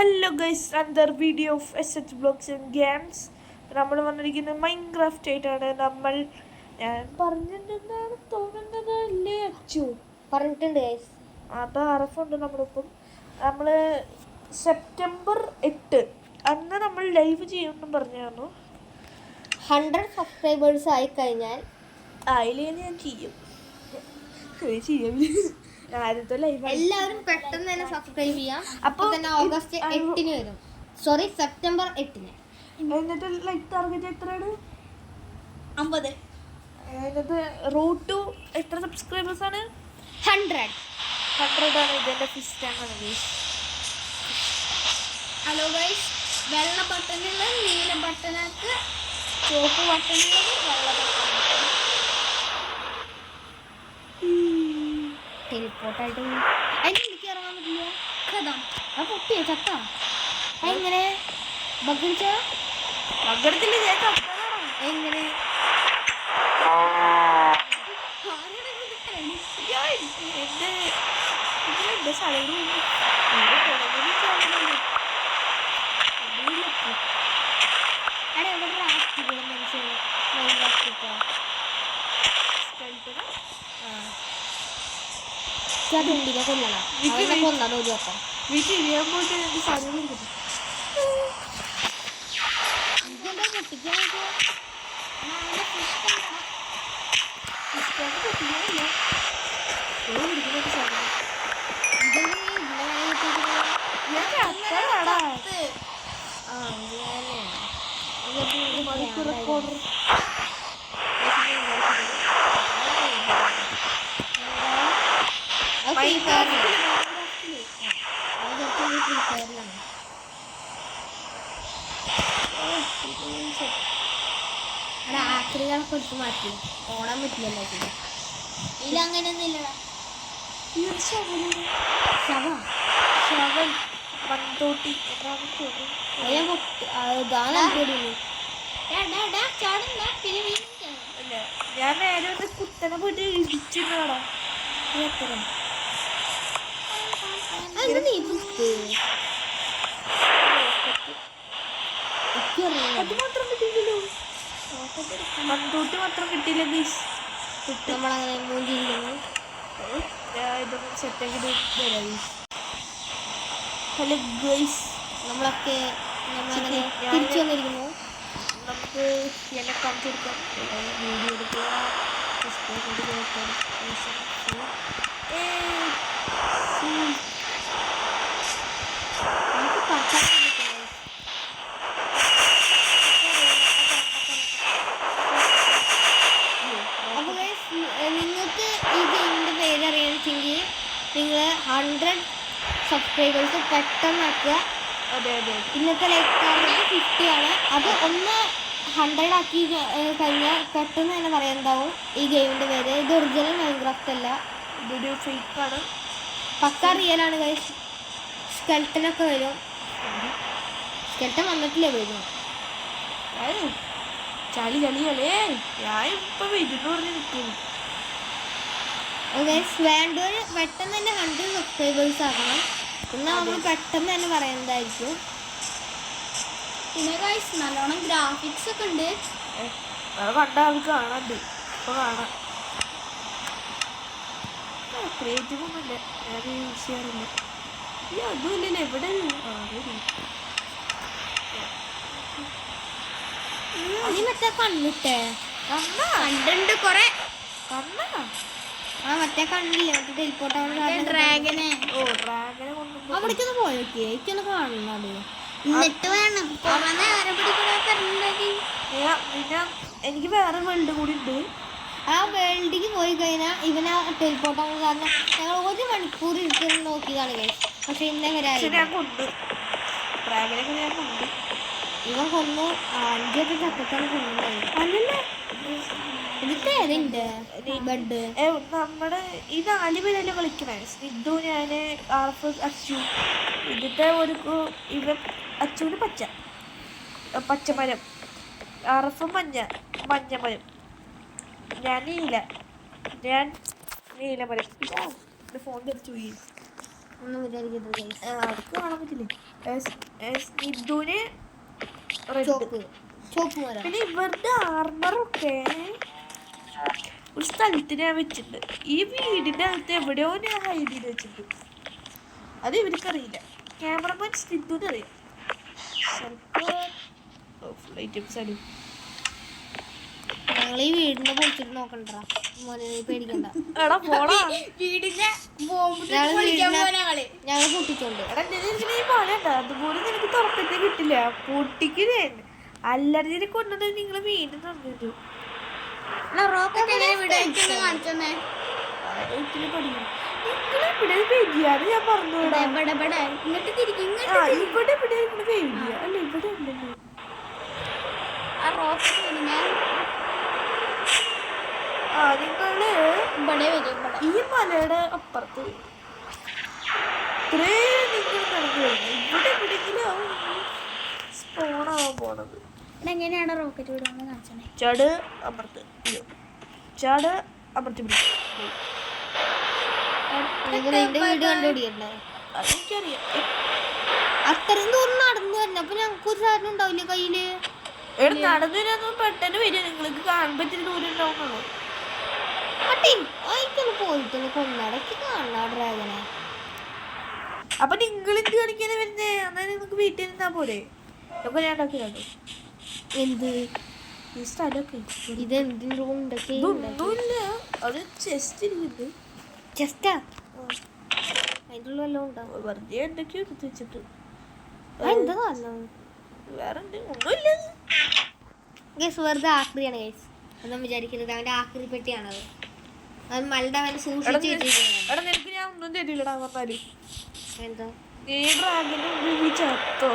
Hello guys, another video of S blogs and games. നമ്മൾ വന്നിരിക്കുന്നത് Minecraft ആയിട്ടാണ്. ഞാൻ പറഞ്ഞിട്ടുണ്ടെന്നാണ് തോന്നുന്നത്, അല്ലേ അച്ചു? പറഞ്ഞിട്ടുണ്ട് ഗൈസ്. അത് അറഫുണ്ട് നമ്മളിപ്പം. നമ്മൾ സെപ്റ്റംബർ 8 അന്ന് നമ്മൾ ലൈവ് ചെയ്യുമെന്നും പറഞ്ഞായിരുന്നു. 100 സബ്സ്ക്രൈബേഴ്സ് ആയി കഴിഞ്ഞാൽ അതിലേ ഞാൻ ചെയ്യും. എല്ലാവരും പെട്ടെന്ന് തന്നെ സബ്സ്ക്രൈബ് ചെയ്യാം. അപ്പോൾ തന്നെ ഓഗസ്റ്റ് 8 വരും. Sorry, September 8. എന്നിട്ട് ലൈക്ക് ടാർഗറ്റ് എത്രയാണ്? 50. എന്നിട്ട് റോഡ് ടു എത്ര സബ്സ്ക്രൈബേഴ്സ് ആണ്? 100 ആണ്. ഇതെന്റെ ഫിസ്റ്റ് ആണ്. ഹലോ ഗൈസ്, വെള്ള ബട്ടണുള്ള നീല ബട്ടണാക്ക് ചുവപ്പ് ബട്ടണുള്ളത് വെള്ള ബട്ടൺ. ടെലിപ്പോർട്ടായിട്ട് എനിക്ക് ഇറങ്ങാൻ പറ്റില്ല. കഥ ആ പൊട്ടിയോ ചത്ത? എങ്ങനെ ബഗ്ഗടിച്ച ബഗ്ഗടിച്ചില്ല, എങ്ങനെ? അതുണ്ടിനെ കൊല്ലണം. കൊന്നാണ് ഒരു വട്ടം. വീട്ടിൽ പോയിട്ട് എനിക്ക് സാധനങ്ങളും കിട്ടും. ഇതെന്താ പൊട്ടിക്കാൻ ആക്രികളൊക്കെ എടുത്ത് മാറ്റി ഓടാൻ പറ്റില്ലല്ലോ. ഇതിലങ്ങനെയൊന്നും ഇല്ലടാ. ഞാൻ നേരെ കുത്തനെ പോയിട്ട് ഇടിച്ചിട്ടാടാ. അത് മാത്രം കിട്ടിയില്ലല്ലോ. മൺതോട്ടി മാത്രം കിട്ടിയില്ല ഗൈസ്. നമ്മളങ്ങനെ മൂഞ്ചിരിക്കുന്നു. ഇതൊന്നും സെറ്റാക്കിട്ട് വരാം. ഹലോ ഗൈസ്, നമ്മളൊക്കെ തിരിച്ചു വന്നിരിക്കുന്നു. നമുക്ക് എന്നെ കാണിച്ചു കൊടുക്കാം. വീഡിയോ എടുക്കുക, നിങ്ങൾക്ക് ഈ ഗെയിമിൻ്റെ പേരറിയാമെങ്കിൽ നിങ്ങൾ 100 സബ്സ്ക്രൈബേഴ്സ് പെട്ടെന്നാക്കുക. ഇന്നത്തെ ലൈക്ക് ടാർഗറ്റ് 50 ആണ്. അത് 100 ആക്കി കഴിഞ്ഞാൽ പെട്ടെന്ന് തന്നെ പറയാനുണ്ടാവും ഈ ഗെയിമിൻ്റെ പേര്. ഇത് ഒറിജിനൽ മൈൻക്രാഫ്റ്റ് അല്ല, ഇതൊരു ഫേക്കാണ്. പക്ക റിയലാണ് ഗൈസ്. സ്കെൽട്ടനൊക്കെ വരും. സ്കെൽട്ടൻ വന്നിട്ടില്ലേ വരും. ചളി ഞാൻ ഇപ്പം വരുന്നു പറഞ്ഞ് നിൽക്കുന്നു. വേണ്ടവർ പെട്ടെന്ന് തന്നെ 100 സബ്സ്ക്രൈബേഴ്സ് ആക്കണം. എന്നാൽ നമ്മൾ പെട്ടെന്ന് തന്നെ പറയുന്നതായിരിക്കും. പിന്നെ ഗൈസ് നല്ലോണം ഗ്രാഫിക്സ് ഒക്കെ ഉണ്ട്. കണ്ട അത് കാണാണ്ട് ഇപ്പോൾ കാണാം. ക്രിയേറ്റീവ് ഒന്നുമില്ല, ഞാൻ യൂസ് ചെയ്യാറില്ല. ഈ അതുമില്ലല്ലോ എവിടെ മറ്റേ കണ്ണിട്ടേ കണ്ടുണ്ട് കൊറേ കണ്ണാ. മറ്റേ കണ്ണില്ലേ, മറ്റേ ഡ്രാഗനെ അവിടേക്കൊന്ന് പോയോക്കെ എനിക്കൊന്ന് കാണുന്നത്. എന്നിട്ട് വേണം പിന്നെ എനിക്ക് വേറെ വേൾഡ് കൂടി ഉണ്ട്. ആ വേൾഡിക്ക് പോയി കഴിഞ്ഞാൽ ഇവനെ ടെലിപ്പോർട്ടാണ്. കാരണം ഞങ്ങൾ 1 മണിക്കൂർ ഇരിക്കുന്ന നോക്കിയതാണ് ഗൈസ്. പക്ഷെ ഇന്നേ വരെ ഞാൻ കൊണ്ടു ഡ്രാഗനൊക്കെ ഞാൻ കൊണ്ടു. ഇവൻ കൊന്നു 5 ചക്കത്താണ് കൊണ്ടുണ്ടായി. അല്ലല്ലേ ഇതിട്ട് ഏതുണ്ട് ബെഡ്? നമ്മുടെ ഈ 4 പേരല്ലേ കളിക്കണേ. സ്നിഗ്ധു, ഞാൻ, ആർഫ്, അച്ചു. ഇതിന്റെ ഒരു ഇവൻ അച്ചുവിന് പച്ചമരം, ആർഫ് മഞ്ഞമരം, ഞാൻ നീലമരം. ഫോൺ തെറിച്ചു പോയി. ഒന്നും വിചാരിക്കരുത് guys. അവർക്ക് കാണാൻ പറ്റില്ലേ സ്നിഗ്ധുവിന് റെഡ്. ചോപ്പ് മരം. പിന്നെ ഇവരുടെ ആർമറൊക്കെ ഒരു സ്ഥലത്ത് ഞാൻ വെച്ചിട്ടുണ്ട്. ഈ വീടിൻ്റെ അകത്ത് എവിടെയോ ഞാൻ ഹൈഡ് ചെയ്ത് വെച്ചിട്ടുണ്ട്. അത് ഇവർക്കറിയില്ല. ക്യാമറമാൻ സ്നിഗ്ധുവിന് അറിയാം. ഫുൾ ഐറ്റംസ് ആണ്. ഞങ്ങൾ ഈ വീടിന്റെ പൊളിച്ചിട്ട് നോക്കണ്ട, പേടിക്കണ്ട. എടാ പോടാ, ഞങ്ങൾ പൊട്ടിച്ചോണ്ട്. എടാ ഈ പണണ്ട അതുപോലെ നിനക്ക് തുറക്കത്തെ കിട്ടില്ല. പൊട്ടിക്കുന്നേ അല്ലറിഞ്ഞിട്ട് കൊണ്ടത് നിങ്ങൾ വീണ്ടും തന്നിട്ടു. ഇവിടെ പേടിയാണ് ഞാൻ പറഞ്ഞു. ഇവിടെ ഇവിടെ പേടിയ അല്ല ഇവിടെ ഉണ്ടല്ലോ. നിങ്ങള് ഈ മലയുടെ അപ്പുറത്ത് ഇത്രേ നിങ്ങൾ നടന്നു കഴിഞ്ഞു. ഇവിടെ എവിടെയെങ്കിലും സ്പോണാവാൻ പോണത്. എങ്ങനെയാണ് റോക്കറ്റ് വിടുന്നത് കാണിച്ചേ? ചാട് അമർത്ത്, ചാട് അമർത്തി പിടിക്കും. അതെനിക്കറിയാം. അത്രയും ദൂരം നടന്നു തന്നെ. അപ്പൊ ഞങ്ങൾക്ക് ഒരു സാധനം ഉണ്ടാവില്ല കയ്യില്. എവിടെ നടന്നു വരാൻ പെട്ടെന്ന് വരിക. നിങ്ങൾക്ക് കാണാൻ പറ്റുന്ന ദൂരം ഉണ്ടാവുന്നുള്ളൂ. പോയിട്ടുള്ള കൊണ്ടാടക്ക് കാണാ ഡ്രാഗനെ. അപ്പൊ നിങ്ങൾ എന്ത് കളിക്കാനാ വരുന്നേ? അന്നേരം നിങ്ങൾക്ക് വീട്ടിൽ നിന്നാ പോരെ? ഒക്കെ ഞാൻ ഉണ്ടാക്കിയാലോ. എന്ത് ഈ സ്ഥലമൊക്കെ ഇതൊന്നുമില്ല. അത് ചെസ്റ്റ് ഇരിക്കുന്നത്. ചെസ്റ്റാ? അതിൻ്റെ ഉള്ളെല്ലാം ഉണ്ടാവും. വെറുതെ എന്തൊക്കെയോ എടുത്ത് വെച്ചിട്ട്. എന്താ വേറെ ഒന്നുമില്ല. ഗൈസ് വെറുതെ ആക്രിയാണ് ഗൈസ്. അതൊന്നും വിചാരിക്കരുത്. അവൻ്റെ ആക്രി പെട്ടിയാണത്. അത് മലയുടെ അവൻ സൂക്ഷിച്ച് വെച്ചിരിക്കുകയാണ്. എടാ നിനക്ക് ഞാൻ ഒന്നും തരില്ലടാ പറഞ്ഞാല്. എന്താ നീ ഡ്രാഗന്റെ മുമ്പിൽ ചത്തോ?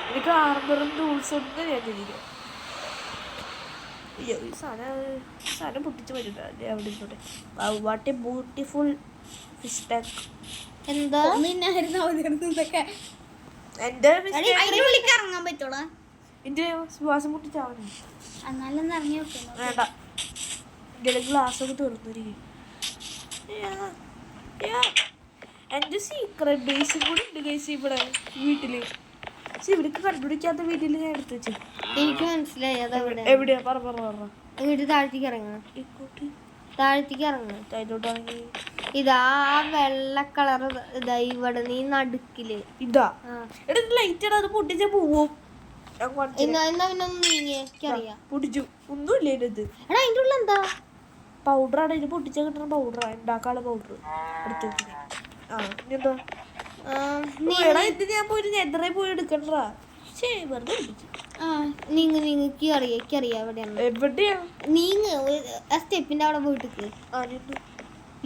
എനിക്ക് ആർമറും ടൂൾസും ഒന്നും ഞാൻ തരില്ല. അയ്യോ ഈ സാധനം പൊട്ടിച്ച് വരുന്നുണ്ട്. അല്ലേ അവിടെ ഇരുന്നോട്ടെ. What A beautiful fish tank. എന്താ എന്റെ ഇറങ്ങാൻ പറ്റോളാ? എന്റെ ശ്വാസം പൊട്ടിച്ചാവണം. എന്നാലും ഇറങ്ങി വേണ്ട, എന്റെ ഗ്ലാസ് ഒക്കെ തുറന്നിരിക്കും. എന്റെ സീക്രട്ട് ബേസും കൂടി ഉണ്ട് ഗൈസ് ഇവിടെ വീട്ടില്. പക്ഷെ ഇവർക്ക് കണ്ടുപിടിക്കാത്ത വീട്ടില് ഞാൻ എടുത്തു വെച്ചു. എനിക്ക് മനസ്സിലായി എവിടെയാ പറ ഇങ്ങോട്ട് താഴത്തേക്ക് ഇറങ്ങണം. താഴത്തേക്ക് ഇറങ്ങണം. താഴത്തോട്ടാണെങ്കിൽ ഇതാ വെള്ള കളർ. ഇതാ ഇവിടെ നീ നടുക്കില് ഇതാ. എടാ ലൈറ്റ് ഇടാ, അത് പൊട്ടിച്ചാ പോവും. എനിക്കറിയാം. പൊട്ടിച്ചു ഒന്നുമില്ല ഇത്. എടാ അതിൻ്റെ ഉള്ളിൽ എന്താ പൗഡറാണ്. ഇത് പൊട്ടിച്ചാൽ കിട്ടുന്ന പൗഡറാ, ഉണ്ടാക്കാനുള്ള പൗഡർ എടുത്തു വെക്കുന്നത്. ഇതെന്താ? എടാ ഇത് ഞാൻ പോയി നെതറെ പോയി എടുക്കണ്ടാ. വെറുതെ പൊട്ടിച്ചു. നീങ്ങക്ക് അറിയാം എവിടെയാണ്. എവിടെയാ? നീങ്ങ ആ സ്റ്റെപ്പിന്റെ അവിടെ പോയിട്ട്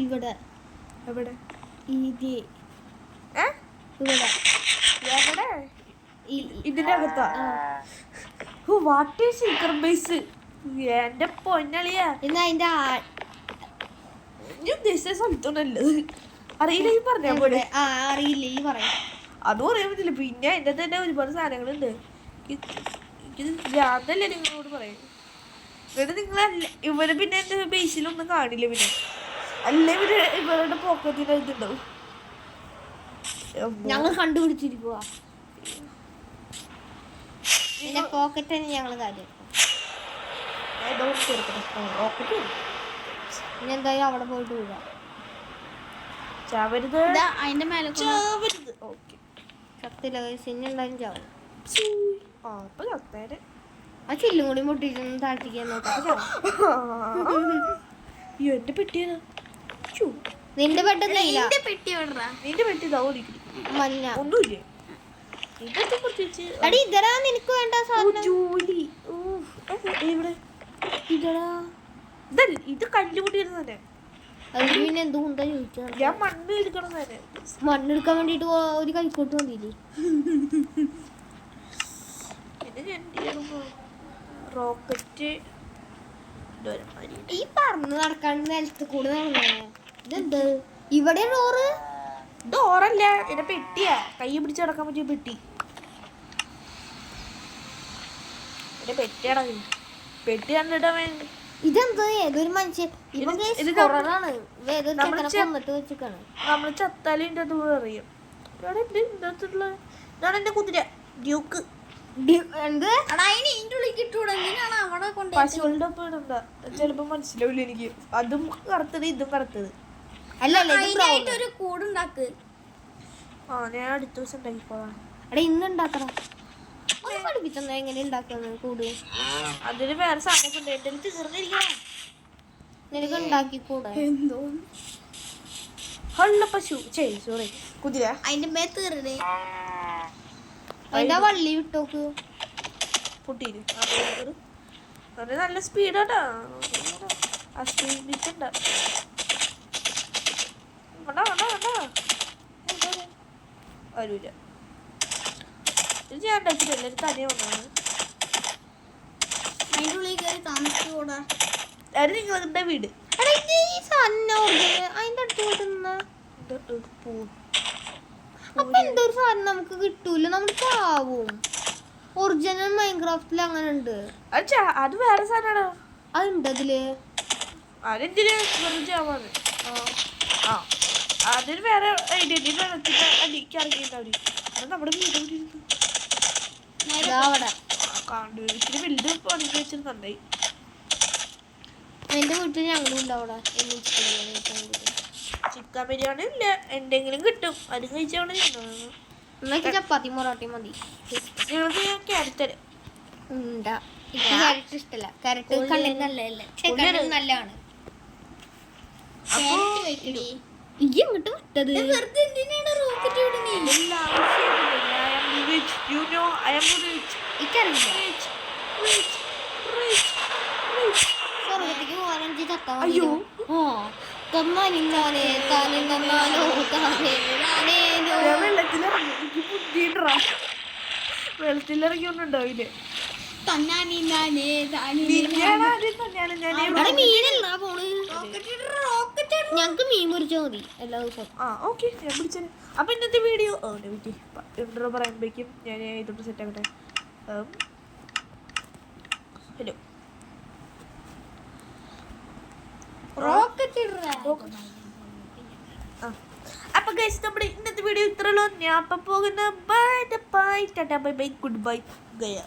ഇവിടെ എവിടെ? ഇത് ഇവിടെ ഇതിന്റെ അകത്താ? What is secret base? എന്റെ പൊന്നളിയാ. എന്നാ അതിന്റെ ഉദ്ദേശിച്ച സ്ഥലത്തോണ്ടല്ലത്. അറിയില്ല ഈ പറഞ്ഞ പോലെ. അറിയില്ല ഈ പറയാം. അതും അറിയാൻ പറ്റില്ല. പിന്നെ അതിൻ്റെ തന്നെ ഒരുപാട് സാധനങ്ങളുണ്ട്. ഞാനല്ലേ നിങ്ങളോട് പറയും. എന്നിട്ട് നിങ്ങളല്ല ഇവര് പിന്നെ എന്റെ ബേസിലൊന്നും കാണില്ല. പിന്നെ അല്ലേ ഇവരുടെ പോക്കറ്റിന് ഇതുണ്ടാവും. ഞങ്ങൾ കണ്ടുപിടിച്ചിരിക്കുക. പിന്നെ പോക്കറ്റ് തന്നെ ഞങ്ങൾ കാര്യം. ഇനി എന്തായാലും അവിടെ പോയിട്ട് വീഴാം. ചാവരുത്. അതിന്റെ മേലെ ചാവരുത്. ഓക്കെ ചത്തില്ല സിന്നുണ്ടായും ചാവും. അപ്പൊ ചത്തേരെ. ആ ചില്ലും കൂടി മുട്ടിട്ടൊന്നും താഴ്ത്തിക്കാൻ നോക്കാം. എന്റെ പെട്ടിയാണ്. നിന്റെ പെട്ടി നിന്റെ പെട്ടി മഞ്ഞ ഒന്നുമില്ലേ? അടി ഇതരാ നിനക്ക് വേണ്ട സാധനം. ജോലി ഇവിടെ ഇത് കല്ലുമുട്ടിയിരുന്നെ. അത് പിന്നെ എന്തുകൊണ്ടാ ചോദിച്ചാ? ഞാൻ മണ്ണ് എടുക്കണം തന്നെ. മണ്ണെടുക്കാൻ വേണ്ടിട്ട് ഒരു കൈക്കോട്ട് വന്നില്ലേ? പിന്നെ ഞാൻ റോക്കറ്റ് ഈ പറന്ന് നടക്കാണ്ട് നിലത്ത് കൂടെ നടന്നേ. ഇതെന്ത് ഇവിടെ ഡോറല്ല, എന്റെ പെട്ടിയാ. കൈ പിടിച്ച് നടക്കാൻ പറ്റിയ പെട്ടി. എന്റെ പെട്ടിയാണ്. പെട്ടി കണ്ടിട്ട് ഇതെന്താ ഏതൊരു മനുഷ്യൻ ഇവൻ ഇത് കൊറോണാണ് ഏതൊരു നമ്മള് ചെക്കനെ കൊന്നിട്ട് വെച്ചിക്കാണ്. നമ്മൾ ചത്താലും ഇതിൻ്റെ അത് അറിയും. ഇവിടെ ഉണ്ട് ഇതിനകത്തുള്ള ഇതാണ് എൻ്റെ കുതിര ഡ്യൂക്ക്. എന്ത് പശുക്കളുടെ ഒപ്പം ഇടണ്ട, ചിലപ്പോ മനസ്സിലാവില്ല എനിക്ക്. അതും കറുത്തത് ഇതും കറുത്തത്. അല്ല ഒരു കൂടുണ്ടാക്ക്. ആ ഞാൻ അടുത്ത ദിവസം ഉണ്ടാക്കിക്കോളാം. എടാ ഇന്ന് ഉണ്ടാക്കണം പഠിപ്പിച്ചെന്നാ എങ്ങനെ ഉണ്ടാക്കുന്നത് കൂട് അതിന് വേറെ സാധനം ഉണ്ട്, എൻ്റെ തീർന്നിരിക്കണം. നിനക്ക് ഉണ്ടാക്കിക്കൂടെ? എന്തോ ഹള്ള പശു സോറി കുതിര. അതിന്റെ മേ തീർന്നേ. അതിന്റെ വള്ളി വിട്ടോക്ക് പൊട്ടീര് അത് നല്ല സ്പീഡാട്ടാ. ആ സ്പീഡ് ബിറ്റുണ്ട വരൂല. ഇത് ഞാൻ ഉണ്ടാക്കിയില്ല, എല്ലാവരും തനിയെ വന്നാണ്. അതിന്റെ ഉള്ളിൽ കയറി താമസിച്ചുകൂടാ. അത് നിങ്ങളുടെ വീട്. എടാ ഇത് ഈ സാധനം അതിന്റെ അടുത്ത് കിട്ടുന്ന പൂ അപ്പൊ എന്തൊരു സാധനം നമുക്ക് കിട്ടൂല, നമ്മൾ ചാവും. ഒറിജിനൽ മൈൻക്രാഫ്റ്റിൽ അങ്ങനെ ഉണ്ട്. അത് വേറെ സാധനമാണോ? അതുണ്ട് അതില്. അതെന്തിന് വെറും ചാവാണ്. ആ അതിന് വേറെ ഐഡിയ വെള്ളത്തിന്റെ അടിക്ക് ഇറങ്ങിയിട്ടുണ്ടാവും. അത് നമ്മുടെ വീട് അവിടെ കണ്ടു ഇത്തിരി വലുത് പണി വെച്ചിട്ട് നന്നായി. എന്റെ വീട്ടിൽ ഞങ്ങളും ഉണ്ട് അവിടെ. ചിക്കൻ ബിരിയാണി ഇല്ല, എന്തെങ്കിലും കിട്ടും അത് കഴിച്ചാണ് എന്നൊക്കെ ചപ്പാത്തി മൊറാട്ടി മതി. ഞങ്ങൾക്ക് ഞാൻ ക്യാരറ്റ് തരാം. ഉണ്ടാ എനിക്ക് ക്യാരറ്റ് ഇഷ്ടല്ല. ക്യാരറ്റ് കണ്ണിന് നല്ലതല്ലേ? കണ്ണിന് നല്ലതാണ്. ക്യാരറ്റ് കഴിക്കടി. ഈ ഇങ്ങോട്ട് വിട്ടത് വെറുതെ എന്തിനാണ് റോക്കറ്റ് വിടുന്നേ? എനിക്കറിയില്ല. സ്വർഗത്തേക്ക് പോകാനെനിക്ക് ചത്താ മതി. അയ്യോ. ആ തന്നാനിന്നാനേ താനെ തന്നാനോ താനേ നാനേനോ. വെള്ളത്തിലിറങ്ങി എനിക്ക് ബുദ്ധിണ്ടാ. വെള്ളത്തിലിറങ്ങിയൊന്നുണ്ടാവില്ലേ? തന്നാനിന്നാനേ താനേ. അവിടെ മീനല്ലാ പോണ്. ഞങ്ങക്ക് മീൻ പൊരിച്ചാൽ മതി എല്ലാ ദിവസവും. ആ ഓക്കെ ഞാൻ പിടിച്ചത്. അപ്പം ഇന്നത്തെ വീഡിയോ ഇൻട്രോ പറയുമ്പോഴേക്കും ഞാൻ ഇതൊട്ട് സെറ്റ് ആക്കട്ടെ. ഹലോ റോക്കറ്റ് ഇടുക. അപ്പൊ ഗൈസ് നമ്മുടെ ഇന്നത്തെ വീഡിയോ ഇത്രയുള്ളൂ. ഞാൻ അപ്പം പോകുന്ന bye bye tata bye bye good bye Gaya.